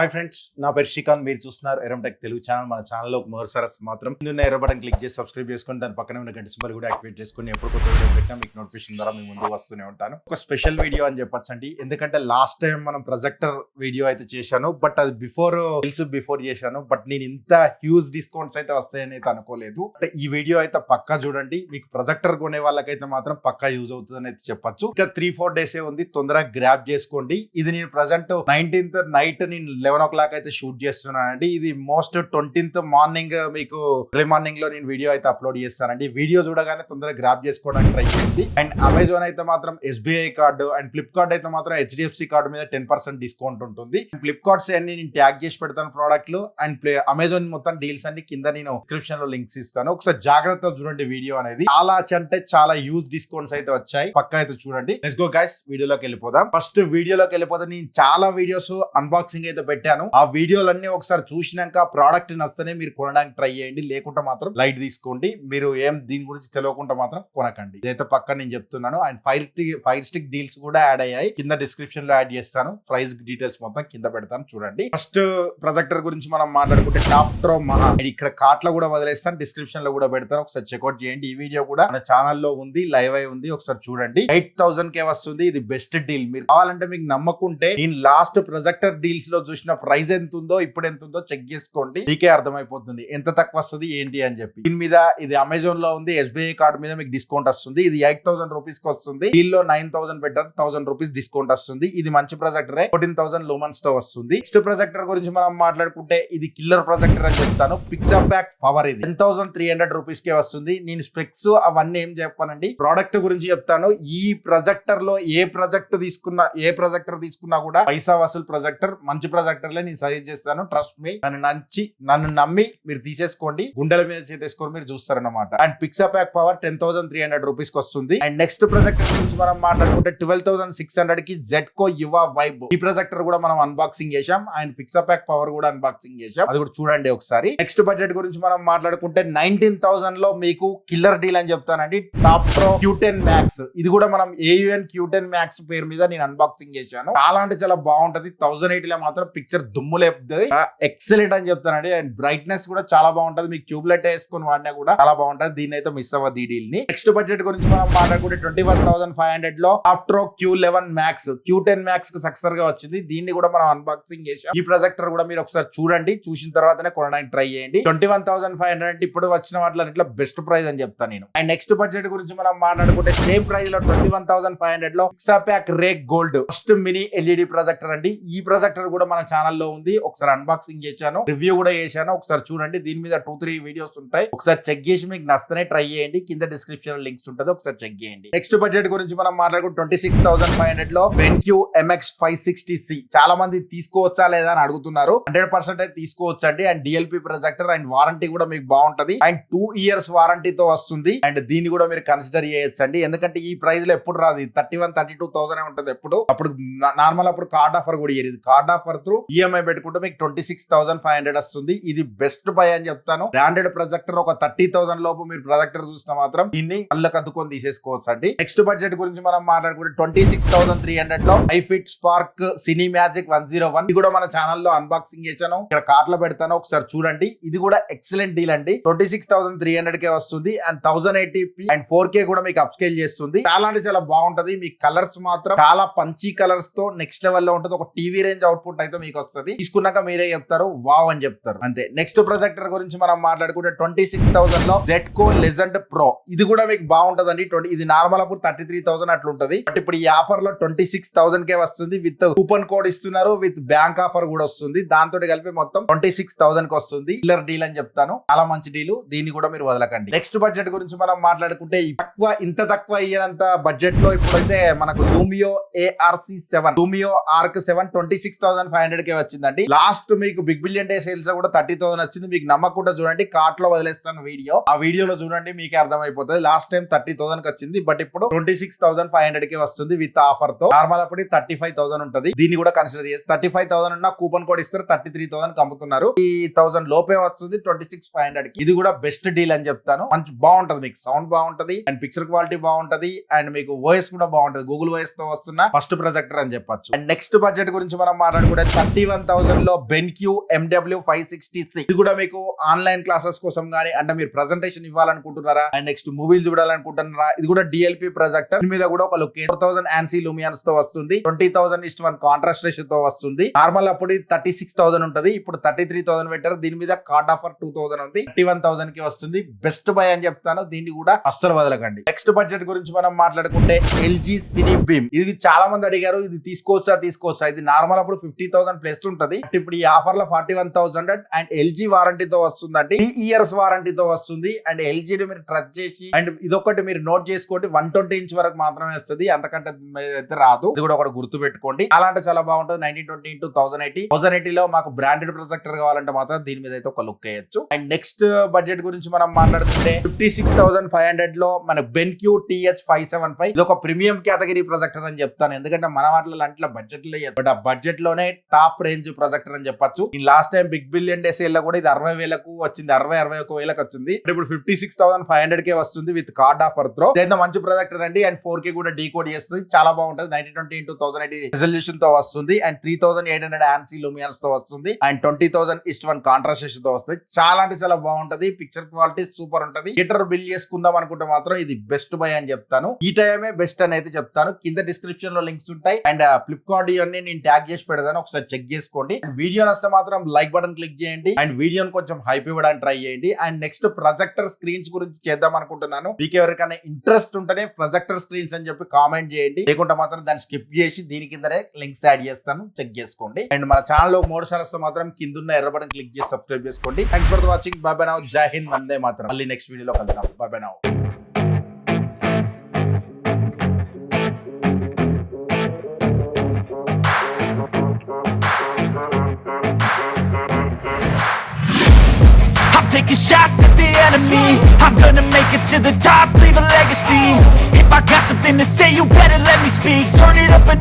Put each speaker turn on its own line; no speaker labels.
Hi friends, నా పేరు శ్రీకాంత్. మీరు చూస్తున్నారు ఎరంటెక్ తెలుగు ఛానల్. మన ఛానల్లో మొదటిసారి మాత్రం ముందున్న ఎర్ర బటన్ క్లిక్ చేసి సబ్స్క్రైబ్ చేసుకొని దాని పక్కనే ఉన్న గంట సింబల్ కూడా యాక్టివేట్ చేసుకొని ఎప్పుడు కొత్త వీడియో పెట్టినా మీకు నోటిఫికేషన్ ద్వారా మీ ముందు వస్తూనే ఉంటాను. ఒక స్పెషల్ వీడియో అని చెప్పొచ్చు అండి, ఎందుకంటే లాస్ట్ టైం మనం ప్రొజెక్టర్ వీడియో అయితే చేశాను, బట్ అది బిఫోర్ చేశాను. బట్ నేను ఇంత హ్యూజ్ డిస్కౌంట్స్ అయితే వస్తాయని అయితే అనుకోలేదు. అంటే ఈ వీడియో అయితే పక్కా చూడండి, మీకు ప్రొజెక్టర్ కొనే వాళ్ళకైతే మాత్రం పక్కా యూజ్ అవుతుందని అయితే చెప్పొచ్చు. ఇంకా 3-4 డేసే ఉంది, తొందరగా గ్రాప్ చేసుకోండి. ఇది నేను ప్రజెంట్ 19th నైట్ నేను 11 o'clock అయితే షూట్ చేస్తున్నానండి. ఇది మోస్ట్ 20th మార్నింగ్ మీకు ఎర్లీ మార్నింగ్ లో నేను వీడియో అయితే అప్లోడ్ చేస్తానండి. వీడియో చూడగానే తొందరగా గ్రాప్ చేసుకోవడానికి ట్రై చేయండి. అండ్ అమెజాన్ అయితే మాత్రం SBI కార్డు అండ్ ఫ్లిప్కార్ట్ అయితే మాత్రం HDFC కార్డు మీద 10% డిస్కౌంట్ ఉంటుంది. ఫ్లిప్కార్ట్స్ అన్ని నేను ట్యాగ్ చేసి పెడతాను ప్రోడక్ట్లు. అండ్ అమెజాన్ మొత్తం డీల్స్ అన్ని కింద నేను డిస్క్రిప్షన్ లో లింక్స్ ఇస్తాను. ఒకసారి జాగ్రత్తగా చూడండి వీడియో అనేది. చాలా అంటే చాలా యూజ్ డిస్కౌంట్స్ అయితే వచ్చాయి, పక్కా అయితే చూడండి. లెట్స్ గో గైస్, వీడియోలోకి వెళ్ళిపోదాం. ఫస్ట్ వీడియోలోకి వెళ్ళిపోతే నేను చాలా వీడియోస్ అన్బాక్సింగ్ అయితే పెట్టాను. ఆ వీడియోలన్నీ ఒకసారి చూసినాక ప్రోడక్ట్ నచ్చితేనే మీరు కొనడానికి ట్రై చేయండి, లేకుంటే మాత్రం లైట్ తీసుకోండి. మీరు ఏం దీని గురించి తెలియకుండా మాత్రం కొనకండి, ఇదైతే పక్క నేను చెప్తున్నాను. అండ్ ఫైర్ స్టిక్ డీల్స్ కూడా యాడ్ అయ్యాయి, కింద డిస్క్రిప్షన్ లో యాడ్ చేస్తాను. ప్రైస్ డీటెయిల్స్ మొత్తం కింద పెడతాను చూడండి. ఫస్ట్ ప్రొజెక్టర్ గురించి మనం మాట్లాడుకుంటే టాప్ట్రో మహా, ఇక్కడ కార్ట్ లో కూడా వదిలేస్తాను, డిస్క్రిప్షన్ లో కూడా పెడతాను. ఒకసారి చెక్అౌట్ చేయండి. ఈ వీడియో కూడా మన ఛానల్లో ఉంది, లైవ్ అయి ఉంది, ఒకసారి చూడండి. 8,000 వస్తుంది. ఇది బెస్ట్ డీల్. మీరు కావాలంటే మీకు నమ్మకుంటే నేను లాస్ట్ ప్రొజెక్టర్ డీల్స్ లో చూసిన ప్రైస్ ఎంత ఉందో ఇప్పుడు ఎంత ఉందో చెక్ చేసుకోండి, మీకే అర్థమైపోతుంది ఎంత తక్కువ వస్తుంది ఏంటి అని చెప్పి. దీని మీద ఇది అమెజాన్ లో ఉంది, SBI కార్డు మీద మీకు డిస్కౌంట్ వస్తుంది. ఇది 8,000 రూపీస్ కి వస్తుంది. దీనిలో 9,000 పెట్టారు, 1,000 రూపీస్ డిస్కౌంట్ వస్తుంది. ఇది మంచి ప్రొజెక్టరే, 14,000 లూమన్స్ తో వస్తుంది. నెక్స్ట్ ప్రొజెక్టర్ గురించి మనం మాట్లాడుకుంటే ఇది కిల్లర్ ప్రొజెక్టర్ అని చెప్తాను. పిక్సాపాక్ పవర్ ఇది 10,300 రూపీస్ కే వస్తుంది. నేను స్పెక్స్ అవన్నీ ఏం చెప్పానండి, ప్రోడక్ట్ గురించి చెప్తాను. ఈ ప్రొజెక్టర్ లో ఏ ప్రొజెక్టర్ తీసుకున్నా కూడా పైసా వసూలు ప్రొజెక్టర్, మంచి ప్రొజెక్టర్లే నేను సజెస్ట్ చేస్తాను. ట్రస్ట్ మీ, నన్ను నమ్మి మీరు తీసేసుకోండి, గుండెల మీద చేసేసుకొని మీరు చూస్తారన్నమాట. అండ్ పిక్సాపాక్ పవర్ 10,300 రూపీస్ కి వస్తుంది. అండ్ నెక్స్ట్ ప్రొజెక్టర్ గురించి మనం మాట్లాడుకుంటే 12,600 కి జెడ్కో యువ వైబ్. ఈ ప్రొజెక్టర్ కూడా మనం అన్బాక్సింగ్ చేశాం. అండ్ పిక్సాపాక్ పవర్ కూడా అన్బాక్సింగ్ చేశాం, అది కూడా చూడండి ఒకసారి. నెక్స్ట్ బడ్జెట్ గురించి మనం మాట్లాడుకుంటే 19,000 లో మీకు కిల్లర్ డీల్ అని చెప్తానండి. టాప్ట్రో Q10 Max. ఇది కూడా మనం AUN Q10 Max పేరు మీద నేను అన్బాక్సింగ్ చేశాను. చాలా అంటే చాలా బాగుంటది. 1080 లో మాత్రం పిక్చర్ దుమ్ము లేపుతుంది, ఎక్సలెంట్ అని చెప్తానండి. అండ్ బ్రైట్నెస్ కూడా చాలా బాగుంటది. మీకు ట్యూబ్ లైట్ వేసుకొని వాడినా కూడా చాలా బాగుంటది. దీన్ని అయితే మిస్ అవ్వదు ఈ డీల్ ని. నెక్స్ట్ బడ్జెట్ గురించి మనం మాట్లాడుకుంటే 21,500 లో టాప్ట్రో Q11 Max, Q10 Max కి సక్సెస్ గా వచ్చింది. దీన్ని కూడా మనం అన్బాక్సింగ్ చేసాం. ఈ ప్రొజెక్టర్ కూడా మీరు ఒకసారి చూడండి, చూసిన తర్వాతనే కొనడానికి ట్రై చేయండి. 21,500 అంటే ఇప్పుడు వచ్చిన వాటిలో బెస్ట్ ప్రైస్ అని చెప్తాను నేను. అండ్ నెక్స్ట్ బడ్జెట్ గురించి మనం మాట్లాడుకుంటే సేమ్ ప్రైస్ లో 21,500 లో పిక్సాపాక్ రేక్ gold first mini LED projector అండి. ఈ ప్రొజెక్టర్ కూడా మన ఛానల్లో ఉంది, ఒకసారి అన్బాక్సింగ్ చేశాను, రివ్యూ కూడా చేశాను. ఒకసారి చూడండి, దీని మీద 2-3 వీడియోస్ ఉంటాయి, ఒకసారి చెక్ చేసి మీకు నచ్చనే ట్రై చేయండి. కింద డిస్క్రిప్షన్ లింక్స్ ఉంటుంది, ఒకసారి చెక్ చేయండి. నెక్స్ట్ బడ్జెట్ గురించి మనం మాట్లాడుకుంటే 26,500 లో BenQ MX 560C. చాలా మంది తీసుకోవచ్చా లేదా అని అడుగుతున్నారు. 100% అయితే తీసుకోవచ్చు అండి. And DLP projector and warranty కూడా మీకు బాగుంటది. అండ్ 2 years వారంటీతో వస్తుంది. అండ్ దీన్ని కూడా మీరు కన్సిడర్ చేయొచ్చు అండి, ఎందుకంటే ఈ ప్రైస్ లో ఎప్పుడు రాదు. 31,000-32,000 ఉంటుంది ఎప్పుడు. అప్పుడు నార్మల్ అప్పుడు కార్డ్ ఆఫర్ కూడా ఇయ్యదు. కార్డ్ ఆఫర్ త్రూ EMI పెట్టుకుంటే మీకు 26,500 వస్తుంది. ఇది బెస్ట్ బై అని చెప్తాను. బ్రాండెడ్ ప్రొజెక్టర్ ఒక 30,000 లోపు మీరు ప్రొజెక్టర్ చూస్తే మాత్రం దీన్ని కళ్ళకు అద్దుకొని తీసేసుకోవచ్చు అండి. నెక్స్ట్ బడ్జెట్ గురించి మనం మాట్లాడుకుంటే 26,300 లో ఐఫిట్ స్పార్క్ సినీ మ్యాజిక్ 101. ఇది కూడా మన ఛానల్లో అన్బాక్సింగ్ చేశాను, ఇక్కడ కార్ట్ లో పెడతాను, ఒకసారి చూడండి. ఇది కూడా ఎక్సలెంట్ డీల్ అండి. 26,300 కే వస్తుంది. అండ్ 1080p అండ్ 4K కూడా మీకు అప్ స్కేల్ చేస్తుంది. చాలా అంటే చాలా బాగుంటది. మీ కలర్స్ మాత్రం చాలా పంచీ కలర్స్ తో నెక్స్ట్ లెవెల్ లో ఉంటుంది. ఒక టీవీ రేంజ్ అవుట్పుట్ అయితే మీకు వస్తుంది. తీసుకున్నాక మీరే చెప్తారు వావ్ అని చెప్తారు, అంతే. నెక్స్ట్ ప్రొజెక్టర్ గురించి మనం మాట్లాడుకుంటే 26,000 లో జెడ్కో లెజెండ్ ప్రో. ఇది కూడా మీకు బాగుంటది అండి. ఇది నార్మల్ అప్పుడు 33,000 అట్లా ఉంటది. బట్ ఇప్పుడు ఈ ఆఫర్ లో 26,000 కే వస్తుంది. విత్ కూపన్ కోడ్ ఇస్తున్నారు, విత్ బ్యాంక్ ఆఫర్ కూడా వస్తుంది. దాంతో కలిపి మొత్తం 26,000 కి వస్తుంది. కిల్లర్ డీల్ అని చెప్తాను, చాలా మంచి డీల్. దీన్ని కూడా మీరు వదలకండి. నెక్స్ట్ బడ్జెట్ గురించి మనం మాట్లాడుకుంటే ఇంత తక్కువ అయ్యేంత బడ్జెట్ లో ఇప్పుడైతే మనకు లూమియో ఆర్క్ 7 26,500 కే వచ్చిందండి. లాస్ట్ మీకు బిగ్ బిలియన్ డే సేల్స్ కూడా 30,000 వచ్చింది. మీకు నమ్మకుండా చూడండి, కార్ట్ లో వదిలేస్తాను వీడియో, ఆ వీడియోలో చూడండి, మీకే అర్థమైపోతుంది. లాస్ట్ టైం 30,000 కి వచ్చింది, బట్ ఇప్పుడు 26,500 కే వస్తుంది విత్ ఆఫర్ తో. నార్మల్ అప్పుడు 35,000 ఉంటుంది. దీన్ని కూడా కన్సిడర్ చేసి 35,000 ఉన్న కూపన్ కోడ్ ఇస్తారు, 33,000 అమ్ముతున్నారు. ఈ 1000 లోపే వస్తుంది 26,500 కి. ఇది కూడా బెస్ట్ డీల్ అని చెప్తాను. మంచి బాగుంటది, మీకు సౌండ్ బాగుంటది అండ్ పిక్చర్ క్వాలిటీ బాగుంటది అండ్ మీకు ఓఎస్ కూడా బాగుంటది. గూగుల్ ఓఎస్ తో వస్తున్న ఫస్ట్ ప్రొజెక్టర్ అని చెప్పొచ్చు. అండ్ నెక్స్ట్ బడ్జెట్ గురించి మనం మాట్లాడుకుంటే 41,000 లో BenQ MW560C. ఇది కూడా మీకు ఆన్లైన్ క్లాసెస్ కోసం గానీ, అంటే మీరు ప్రెజెంటేషన్ ఇవ్వాలనుకుంటున్నారా అండ్ నెక్స్ట్ మూవీలు చూడాలనుకుంటున్నారా, ఇది కూడా DLP ప్రొజెక్టర్. దీని మీద కూడా ఒక లొకేషన్ 4000 ANSI లూమియన్స్ తో వస్తుంది. 20,000:1 కాంట్రాస్ట్ రేషియో తో వస్తుంది. నార్మల్ అప్పుడు 36,000 ఉంటది, ఇప్పుడు 33,000 పెట్టారు. దీని మీద కార్డ్ ఆఫర్ 2,000 ఉంది. 31,000 కి వస్తుంది. బెస్ట్ బై అని చెప్తాను, దీన్ని కూడా అస్సలు వదలకండి. నెక్స్ట్ బడ్జెట్ గురించి మనం మాట్లాడుకుంటే LG Cine Beam. ఇది చాలా మంది అడిగారు, ఇది తీసుకోవచ్చా. ఇది నార్మల్ అప్పుడు 50,000 ప్లస్ ఉంటది. ఇప్పుడు ఈ ఆఫర్ లో 41,000 అండ్ LG వారంటీతో వస్తుందండి. 3 years వారంటీతో వస్తుంది. అండ్ LG ని మీరు ట్రస్ట్ చేసి, అండ్ ఇదొకటి మీరు నోట్ చేసుకోండి, 120 ఇంచ్ వరకు మాత్రమే వస్తుంది, అంతకంటే అయితే రాదు. ఇది కూడా ఒకటి గుర్తు పెట్టుకోండి. చాలా అంటే చాలా బాగుంటుంది. 1920x1080. 1080 లో మాకు బ్రాండెడ్ ప్రొజెక్టర్ కావాలంటే మాత్రం దీని మీద అయితే ఒక లుక్ వేయచ్చు. అండ్ నెక్స్ట్ బడ్జెట్ గురించి మనం మాట్లాడుకుంటే 56,500 లో మన BenQ TH575. ఇది ఒక ప్రీమియం కేటగిరీ ప్రొజెక్టర్ అని చెప్తాను, ఎందుకంటే మన వాటిలో అంటే బడ్జెట్ లో బట్ ఆ బడ్జెట్ లోనే టాప్ రేంజ్ ప్రొజెక్టర్ అని చెప్పొచ్చు. ఈ last time big billion day sale లో కూడా ఇది 60,000కు వచ్చింది, 61,000కు వచ్చింది. ఇప్పుడు 56,500 కే వస్తుంది విత్ కార్డ్ ఆఫర్ తో. ఇదైతే మంచి ప్రొజెక్టర్ అండి. అండ్ 4K కూడా డీకోడ్ చేస్తుంది, చాలా బాగుంటుంది. 1920x1080 రెజల్యూషన్ తో వస్తుంది. అండ్ 3800 ANSI లూమియన్స్ తో వస్తుంది. అండ్ 20,000:1 కాంట్రాస్ట్ రేషియో తో వస్తుంది. చాలా అంటే చాలా బాగుంటది. పిక్చర్ క్వాలిటీ సూపర్ ఉంటది. థియేటర్ బిల్ చేసుకుందాం అనుకుంటే మాత్రం ఇది బెస్ట్ బై అని చెప్తాను. ఈ టైమే బెస్ట్ అని అయితే చెప్తాను. కింద డిస్క్రిప్షన్ లో లింక్స్ ఉంటాయి. అండ్ ఫ్లిప్కార్ట్ ఇవన్నీ నేను ట్యాగ్ చేసి పెడతాను, ఒకసారి చెక్ చేసుకోండి. వీడియో నచ్చితే మాత్రం లైక్ బటన్ క్లిక్ చేయండి. అండ్ వీడియోని కొంచెం హైప్ ఇవ్వడానికి ట్రై చేయండి. అండ్ నెక్స్ట్ ప్రొజెక్టర్ స్క్రీన్స్ గురించి చేద్దాం అనుకుంటున్నాను. మీకు ఎవరికైనా ఇంట్రెస్ట్ ఉంటేనే ప్రొజెక్టర్ స్క్రీన్స్ అని చెప్పి కామెంట్ చేయండి, లేకుంటే మాత్రం దాన్ని స్కిప్ చేసి దీని కిందనే లింక్స్ యాడ్ చేస్తాను, చెక్ చేసుకోండి. అండ్ మన ఛానల్ లో 3 సార్లు మాత్రం కింద ఉన్న ఎర్ర బటన్ క్లిక్ చేసి సబ్స్క్రైబ్ చేసుకోండి. Thanks for watching. By by now. జై హింద్, వందే మాతరం. మళ్ళీ నెక్స్ట్ వీడియోలో కలుద్దాం. By by now.
Taking shots at the enemy. I'm gonna make it to the top, leave a legacy. If I got something to say, you better let me speak. Turn it up a